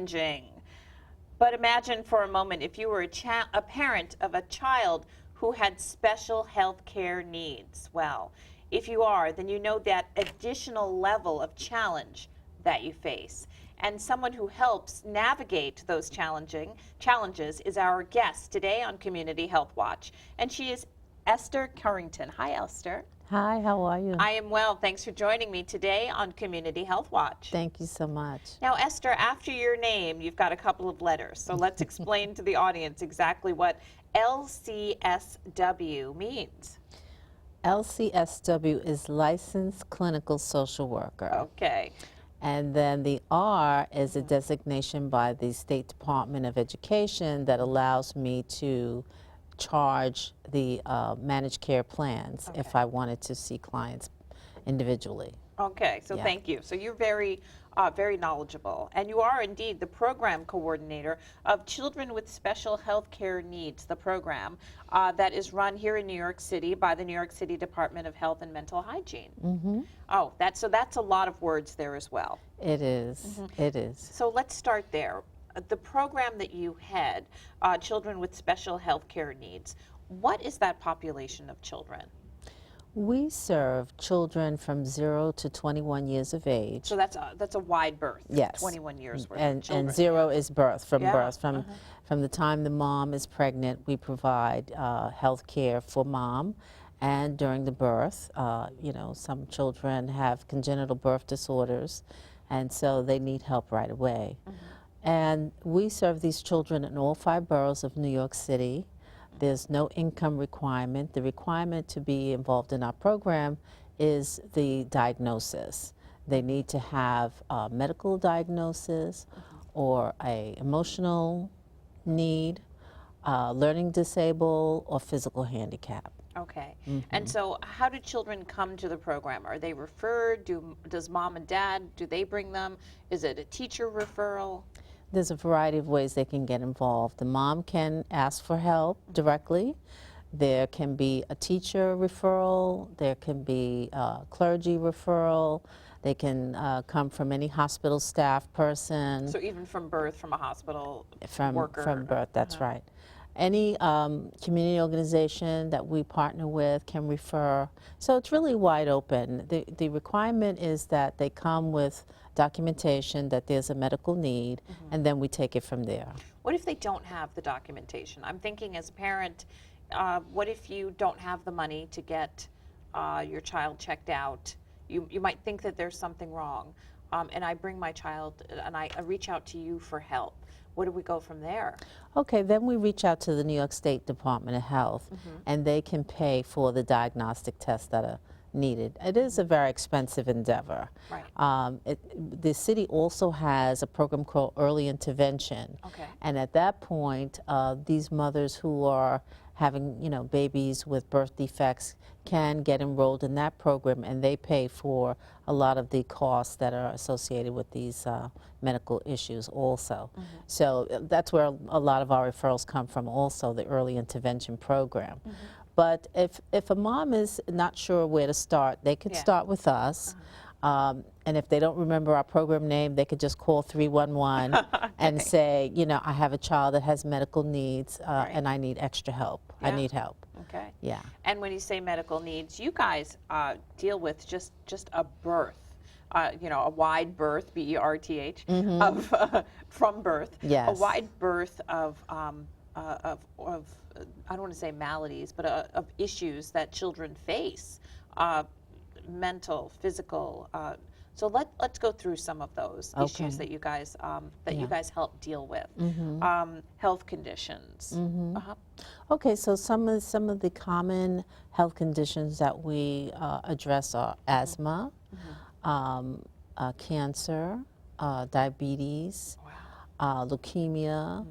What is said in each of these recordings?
challenging. But imagine for a moment if you were a parent of a child who had special health care needs. Well, if you are, then you know that additional level of challenge that you face. And someone who helps navigate those challenges is our guest today on Community Health Watch. And she is Esther Curenton. Hi, Esther. Hi, how are you? I am well. Thanks for joining me today on Community Health Watch. Thank you so much. Now, Esther, after your name, you've got a couple of letters. So let's explain to the audience exactly what LCSW means. LCSW is Licensed Clinical Social Worker. Okay. And then the R is a designation by the State Department of Education that allows me to charge the managed care plans if I wanted to see clients individually. Okay, so thank you. So you're very knowledgeable, and you are indeed the program coordinator of Children with Special Health Care Needs, the program that is run here in New York City by the New York City Department of Health and Mental Hygiene. Mm-hmm. Oh, that's a lot of words there as well. It is. It is. So let's start there. The program that you head, Children with Special Health Care Needs, what is that population of children? We serve children from 0 to 21 years of age. So that's a wide berth. Yes. 21 years worth of children. And 0 is birth, from birth. From the time the mom is pregnant, we provide health care for mom. And during the birth, you know, some children have congenital birth disorders, and so they need help right away. And we serve these children in all 5 boroughs of New York City. There's no income requirement. The requirement to be involved in our program is the diagnosis. They need to have a medical diagnosis or a emotional need, learning disabled, or physical handicap. Okay. And so how do children come to the program? Are they referred? Does mom and dad, do they bring them? Is it a teacher referral? There's a variety of ways they can get involved. The mom can ask for help directly. There can be a teacher referral. There can be a clergy referral. They can come from any hospital staff person. So even from birth, from a hospital worker? From birth, that's right. Any community organization that we partner with can refer. So it's really wide open. The requirement is that they come with documentation that there's a medical need, and then we take it from there. What if they don't have the documentation? I'm thinking as a parent, what if you don't have the money to get your child checked out? You might think that there's something wrong, and I bring my child and I reach out to you for help. Where do we go from there? Okay, then we reach out to the New York State Department of Health, and they can pay for the diagnostic tests that are needed. It is a very expensive endeavor. Right. The city also has a program called Early Intervention. Okay. And at that point, these mothers who are having, you know, babies with birth defects can get enrolled in that program, and they pay for a lot of the costs that are associated with these medical issues also. So that's where a lot of our referrals come from also, the Early Intervention program. But if a mom is not sure where to start, they could start with us. And if they don't remember our program name, they could just call 311 and say, you know, I have a child that has medical needs and I need extra help. I need help. Okay. Yeah. And when you say medical needs, you guys deal with just a birth. You know, a wide berth, B-E-R-T-H, of from birth. Yes. A wide berth of I don't want to say maladies, but of issues that children face, mental, physical. So let's go through some of those issues that you guys you guys help deal with. Health conditions. Okay, so some of the common health conditions that we address are asthma, cancer, diabetes, leukemia.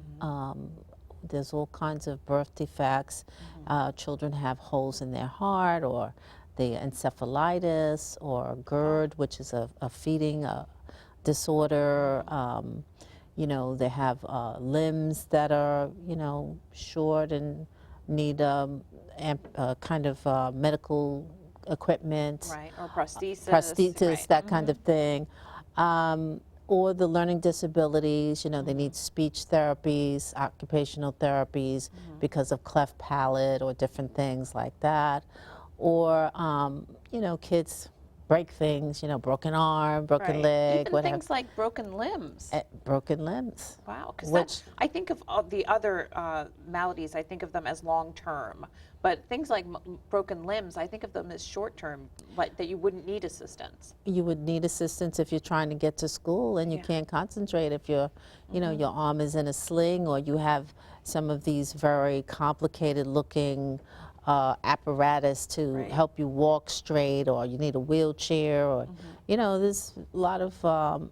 There's all kinds of birth defects. Children have holes in their heart, or the encephalitis, or GERD, which is a feeding disorder. You know, they have limbs that are, you know, short and need kind of medical equipment. Right, or prosthesis. Prosthesis, right. that kind of thing. or the learning disabilities, you know, they need speech therapies, occupational therapies because of cleft palate or different things like that. Or, you know, kids break things, you know, broken arm, broken Right. leg, Even what have things like broken limbs. broken limbs. Wow, because Which, I think of all the other maladies, I think of them as long term. But things like broken limbs, I think of them as short term, like that you wouldn't need assistance. you would need assistance if you're trying to get to school and you Yeah. can't concentrate if you're, you know, your arm is in a sling or you have some of these very complicated looking apparatus to Right. help you walk straight, or you need a wheelchair, or, you know, there's a lot of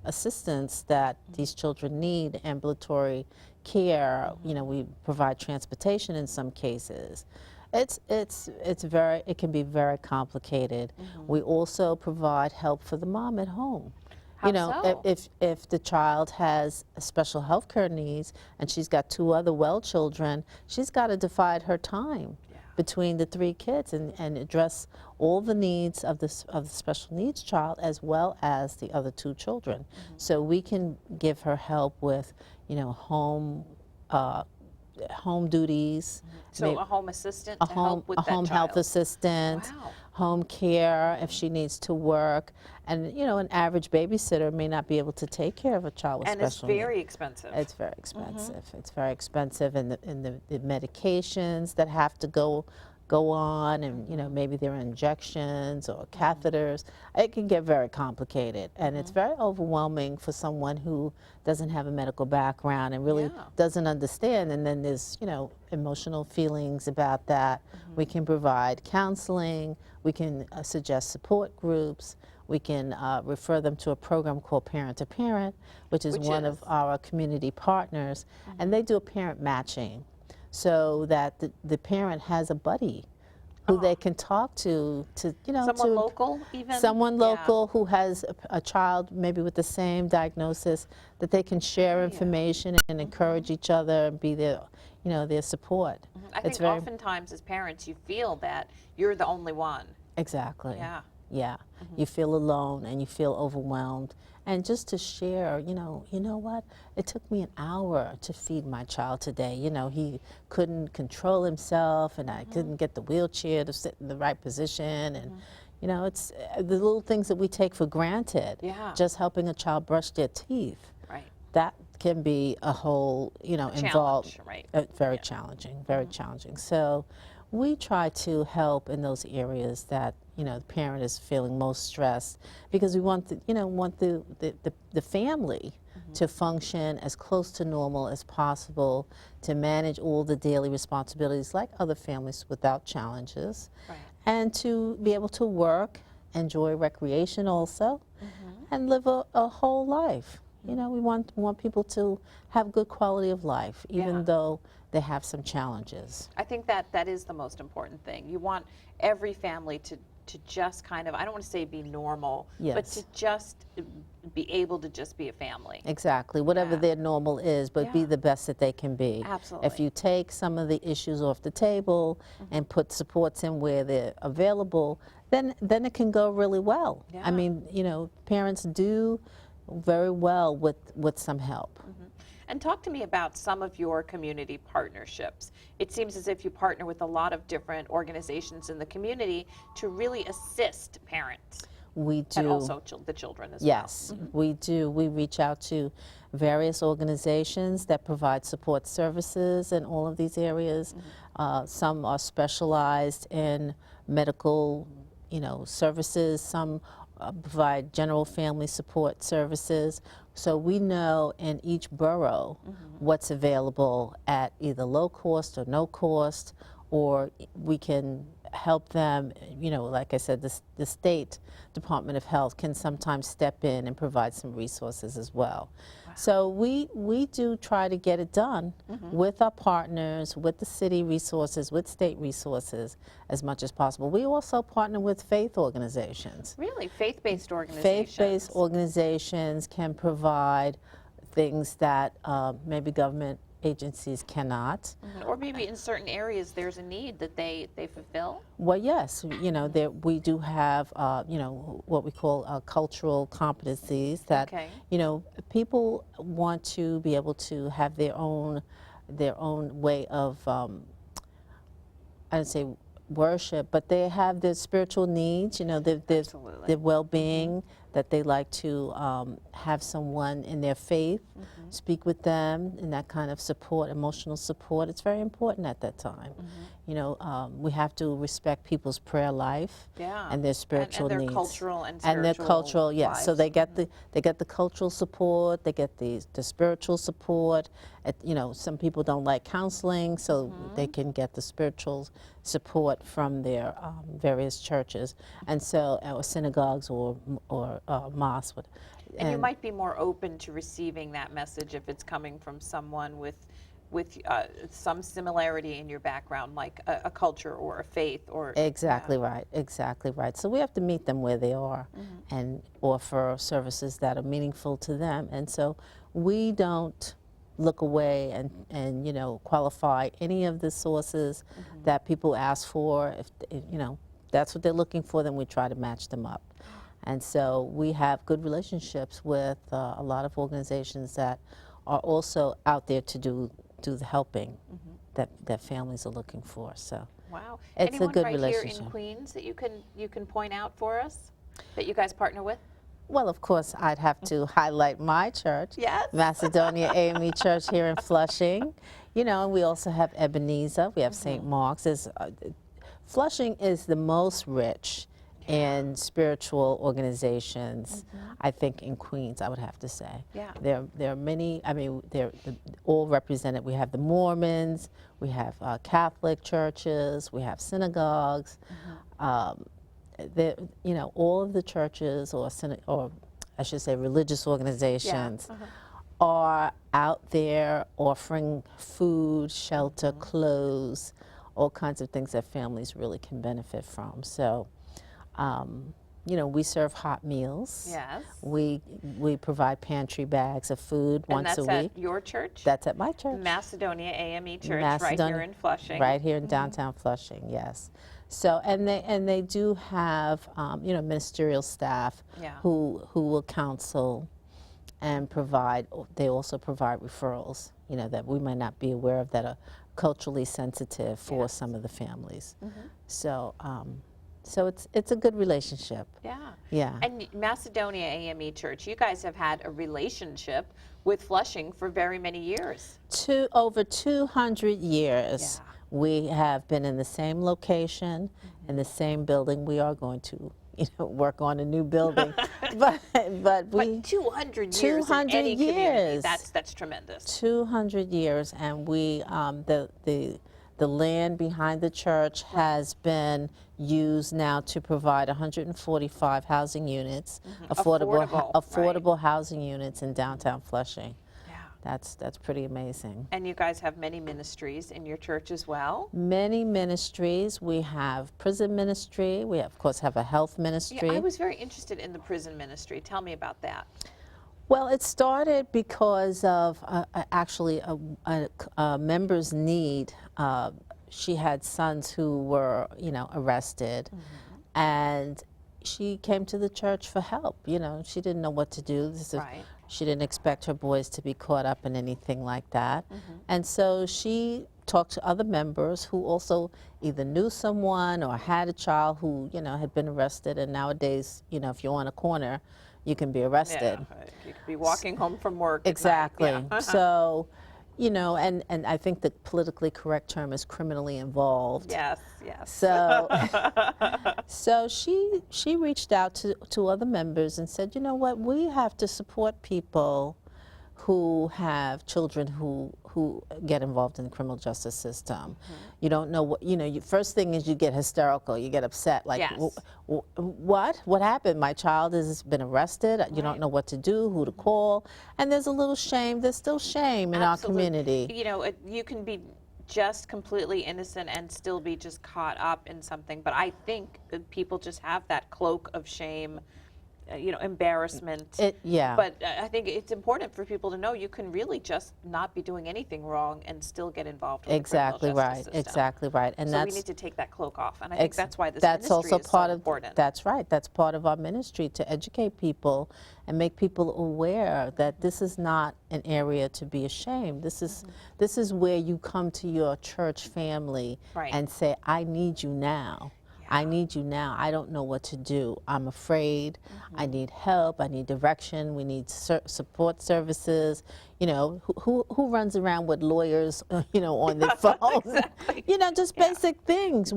assistance that these children need, ambulatory care. You know, we provide transportation in some cases. It can be very complicated. We also provide help for the mom at home. How You know, so? if the child has special health care needs and she's got 2 other well children, she's got to divide her time between the 3 kids and address all the needs of the special needs child as well as the other 2 children. So we can give her help with, you know, home duties. So a home assistant A to home, help with a that home health child. assistant, Wow. home care if she needs to work, and you know, an average babysitter may not be able to take care of a child with And it's special needs. very expensive. It's very expensive. It's very expensive, and the medications that have to go on, and you know, maybe there are injections or catheters. It can get very complicated, and it's very overwhelming for someone who doesn't have a medical background and really Yeah. doesn't understand. And then there's, you know, emotional feelings about that. We can provide counseling. We can suggest support groups. We can refer them to a program called Parent to Parent, which is one of our community partners, and they do a parent matching, so that the parent has a buddy who they can talk to you know, Someone local even? someone Yeah. local who has a child maybe with the same diagnosis, that they can share information and encourage each other and be their, you know, their support. I think oftentimes as parents you feel that you're the only one. Exactly. Yeah. Yeah. You feel alone and you feel overwhelmed. And just to share, you know what? It took me an hour to feed my child today. You know, he couldn't control himself, and I couldn't get the wheelchair to sit in the right position. And, you know, it's the little things that we take for granted. Yeah. Just helping a child brush their teeth. Right. That can be a whole, you know, involved. Challenge, right. Very challenging, very challenging. So we try to help in those areas that, you know, the parent is feeling most stressed, because we want the, you know, the family to function as close to normal as possible, to manage all the daily responsibilities like other families without challenges, Right. and to be able to work, enjoy recreation also, and live a whole life. You know, we want people to have good quality of life, even Yeah. though they have some challenges. I think that is the most important thing. You want every family to just kind of, I don't want to say be normal, but Yes. to just be able to just be a family. Exactly, whatever Yeah. their normal is, but be Yeah. the best that they can be. Absolutely. If you take some of the issues off the table and put supports in where they're available, then it can go really well. Yeah. I mean, you know, parents do very well with some help. And talk to me about some of your community partnerships. It seems as if you partner with a lot of different organizations in the community to really assist parents We do. and also the children as Yes, well. we do. We reach out to various organizations that provide support services in all of these areas. Some are specialized in medical, you know, services. Some provide general family support services. So we know in each borough what's available at either low cost or no cost, or we can help them, you know, like I said, the State Department of Health can sometimes step in and provide some resources as well. So we do try to get it done with our partners, with the city resources, with state resources as much as possible. We also partner with faith organizations. Really, faith-based organizations. Faith-based organizations can provide things that maybe government agencies cannot. Or maybe in certain areas there's a need that they fulfill. Well, yes, you know, we do have, you know, what we call cultural competencies that, Okay. you know, people want to be able to have their own way of, I would say worship, but they have their spiritual needs, you know, Absolutely. their well-being, that they like to have someone in their faith speak with them, and that kind of support, emotional support. It's very important at that time. You know, we have to respect people's prayer life Yeah. and their spiritual and their needs. cultural and And their spiritual cultural, yes. So lives. they get the cultural support, they get the spiritual support. You know, some people don't like counseling, so they can get the spiritual support from their various churches, and so or synagogues or mosques. And you might be more open to receiving that message if it's coming from someone with some similarity in your background, like a culture or a faith or. Exactly right, exactly right. So we have to meet them where they are and offer services that are meaningful to them. And so we don't look away and you know, qualify any of the sources that people ask for. If you know, that's what they're looking for, then we try to match them up. And so we have good relationships with a lot of organizations that are also out there to do the helping that families are looking for. So Wow. it's Anyone a good right relationship. here in Queens that you can point out for us that you guys partner with? Well, of course, I'd have to highlight my church, Yes. Macedonia AME Church here in Flushing. You know, and we also have Ebenezer. We have St. Mark's. Flushing is the most rich in spiritual organizations, I think, in Queens, I would have to say. Yeah. There are many, I mean, they're all represented. We have the Mormons, we have Catholic churches, we have synagogues. You know, all of the churches or I should say religious organizations are out there offering food, shelter, clothes, all kinds of things that families really can benefit from. So, you know, we serve hot meals. Yes. We provide pantry bags of food And once a that's week. at your church? That's at my church. Macedonia AME Church, right here in Flushing. Right here in downtown Flushing, yes. So, and they do have, you know, ministerial staff who will counsel and provide. They also provide referrals, you know, that we might not be aware of that are culturally sensitive for some of the families. So, so it's a good relationship. Yeah. Yeah. And Macedonia AME Church, you guys have had a relationship with Flushing for very many years. Over 200 years. Yeah. We have been in the same location, in the same building. We are going to, you know, work on a new building, but we. 200 years in any community, that's tremendous. 200 years, and we the land behind the church has been used now to provide 145 housing units, affordable housing units in downtown Flushing. Yeah. That's pretty amazing. And you guys have many ministries in your church as well? Many ministries. We have prison ministry. We, of course, have a health ministry. Yeah, I was very interested in the prison ministry. Tell me about that. Well, it started because of actually a member's need. She had sons who were, you know, arrested, and she came to the church for help. You know, she didn't know what to do. She didn't expect her boys to be caught up in anything like that. And so she talked to other members who also either knew someone or had a child who, you know, had been arrested. And nowadays, you know, if you're on a corner, you can be arrested. Yeah, you could be walking home from work. Exactly. At night. Yeah. So, you know, and I think the politically correct term is criminally involved. Yes, yes. So, so she reached out to other members and said, you know what, we have to support people who have children who get involved in the criminal justice system. You don't know what, you know, first thing is you get hysterical, you get upset, like, Yes. What happened? My child has been arrested, you don't know what to do, who to call, and there's a little shame, there's still shame in our community. You know, you can be just completely innocent and still be just caught up in something, but I think that people just have that cloak of shame embarrassment. Yeah. But I think it's important for people to know you can really just not be doing anything wrong and still get involved with Exactly the criminal right. justice system. Exactly right. And so that's we need to take that cloak off, and I think that's why this that's ministry also is part so of important. that's right. That's part of our ministry, to educate people and make people aware that this is not an area to be ashamed. This is where you come to your church family Right. and say, I need you now. I need you now. I don't know what to do. I'm afraid. I need help. I need direction. We need support services. Who runs around with lawyers, on their phone? Exactly. Just basic things.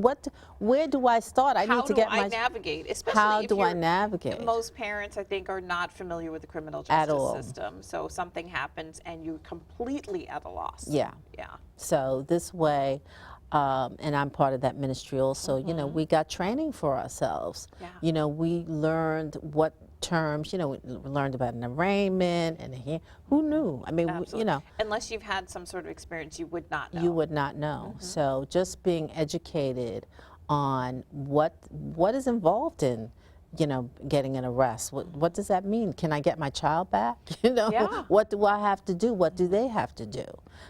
Where do I start? I need to get How do I navigate? Especially How if do I navigate? Most parents, I think, are not familiar with the criminal At justice all. system. So something happens and you're completely at a loss. Yeah. Yeah. So this way, and I'm part of that ministry also, we got training for ourselves. Yeah. We learned what terms, we learned about an arraignment and who knew? I mean, Unless you've had some sort of experience, you would not know. You would not know. So just being educated on what is involved in, getting an arrest. What does that mean? Can I get my child back? Yeah. What do I have to do? What do they have to do?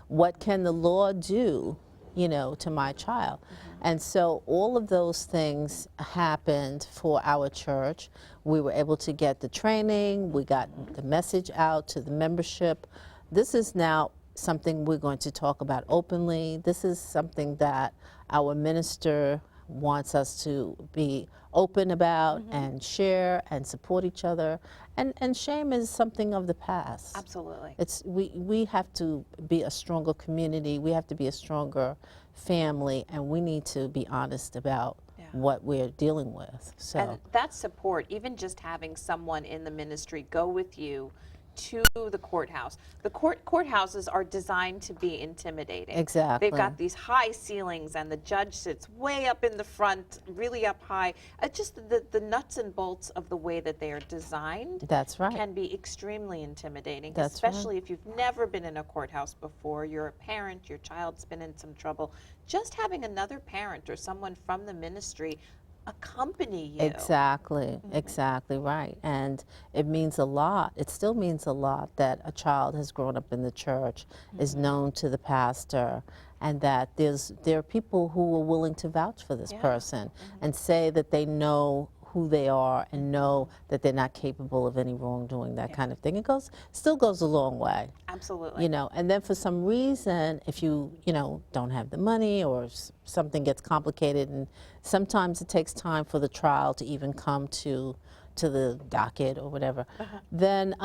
What can the law do, to my child? And so all of those things happened for our church. We were able to get the training. We got the message out to the membership. This is now something we're going to talk about openly. This is something that our minister wants us to be open about and share and support each other. And shame is something of the past. Absolutely. We have to be a stronger community. We have to be a stronger family, and we need to be honest about what we're dealing with. So and that support, even just having someone in the ministry go with you to the courthouse. The courthouses are designed to be intimidating. Exactly. They've got these high ceilings, and the judge sits way up in the front, really up high. Just the nuts and bolts of the way that they are designed. That's right. Can be extremely intimidating, That's especially right. if you've never been in a courthouse before. You're a parent, your child's been in some trouble. Just having another parent or someone from the ministry accompany you. Exactly, exactly right. And it means a lot. It still means a lot that a child has grown up in the church, is known to the pastor, and that there are people who are willing to vouch for this person and say that they know who they are and know that they're not capable of any wrongdoing, that kind of thing. It still goes a long way. Absolutely. And then for some reason, if you don't have the money or something gets complicated, and sometimes it takes time for the trial to even come to the docket or whatever, then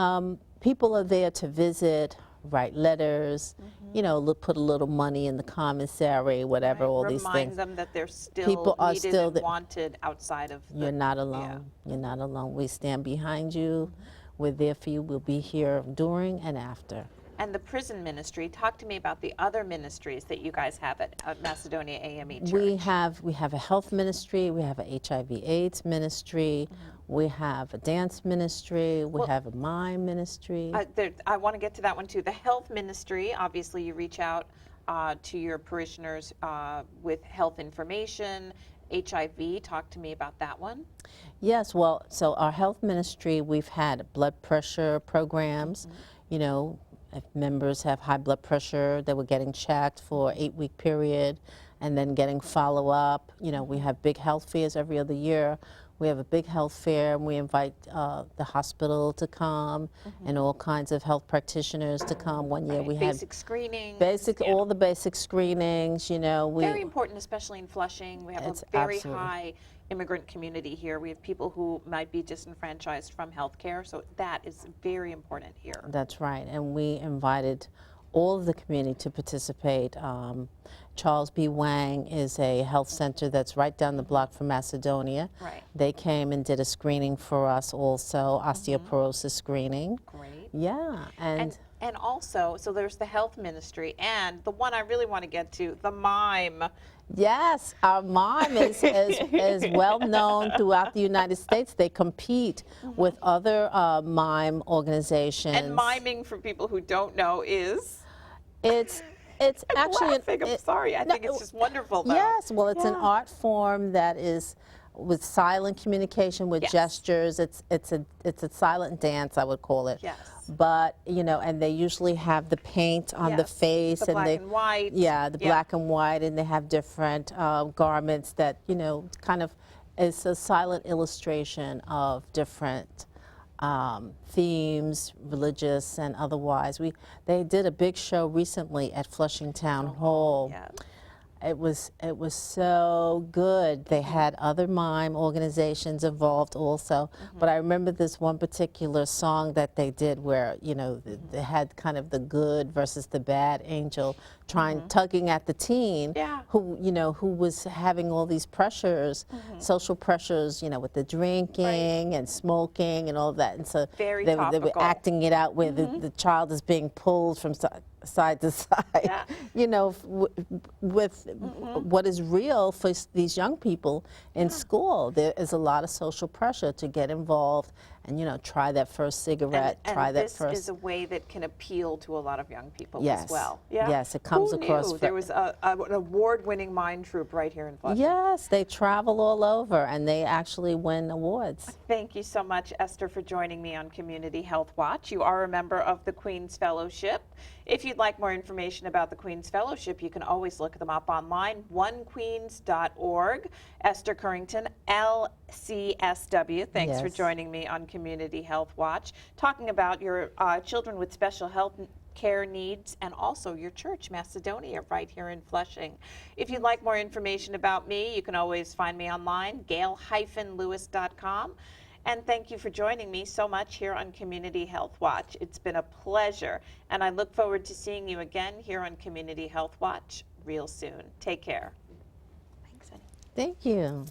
people are there to visit, write letters, put a little money in the commissary, whatever, all these things. Remind them that they're still People are needed still and wanted outside of the... You're not alone. You're not alone. We stand behind you. We're there for you. We'll be here during and after. And the prison ministry, talk to me about the other ministries that you guys have at Macedonia AME Church. We have a health ministry, we have a HIV/AIDS ministry, we have a dance ministry, we have a mime ministry. I want to get to that one too. The health ministry, obviously you reach out to your parishioners with health information. HIV, talk to me about that one. Yes, well, so our health ministry, we've had blood pressure programs, if members have high blood pressure, they were getting checked for an 8-week period and then getting follow-up. We have big health fairs every other year. We have a big health fair, and we invite the hospital to come and all kinds of health practitioners to come. One year we had basic screenings. all the basic screenings, Very important, especially in Flushing. We have a very absolutely. high immigrant community here. We have people who might be disenfranchised from healthcare, so that is very important here. That's right, and we invited all of the community to participate. Charles B. Wang is a health center that's right down the block from Macedonia. Right. They came and did a screening for us also, osteoporosis screening. Great. Yeah, and also, so there's the health ministry, and the one I really want to get to, the mime. yes, our mime is well known throughout the United States. They compete with other mime organizations. And miming, for people who don't know, is? It's actually I'm sorry. I think it's just wonderful, though. Yes, well, it's an art form that is with silent communication, with Yes. gestures. It's a silent dance, I would call it. Yes. But and they usually have the paint on the Yes, face, the and black they and white. yeah, the black and white, and they have different garments that kind of is a silent illustration of different themes, religious and otherwise. They did a big show recently at Flushing Town Hall. Yeah. It was so good. They had other mime organizations involved also, but I remember this one particular song that they did where they had kind of the good versus the bad angel tugging at the teen who was having all these pressures, social pressures, with the drinking and smoking and all of that, and so Very they were topical. acting it out where the child is being pulled from side to side, with what is real for these young people in school. There is a lot of social pressure to get involved and try that first cigarette, try that first. This is a way that can appeal to a lot of young people Yes. as well. Yeah. Yes, it comes Who across. knew? There was an award-winning mime troupe right here in Flushing. Yes, they travel all over and they actually win awards. Thank you so much, Esther, for joining me on Community Health Watch. You are a member of the Queen's Fellowship. If you'd like more information about the Queen's Fellowship, you can always look them up online, onequeens.org. Esther Curenton, LCSW, thanks for Yes. joining me on Community Health Watch, talking about your children with special health care needs and also your church, Macedonia, right here in Flushing. If you'd like more information about me, you can always find me online, gail-lewis.com. And thank you for joining me so much here on Community Health Watch. It's been a pleasure, and I look forward to seeing you again here on Community Health Watch real soon. Take care. Thanks, Annie. Thank you.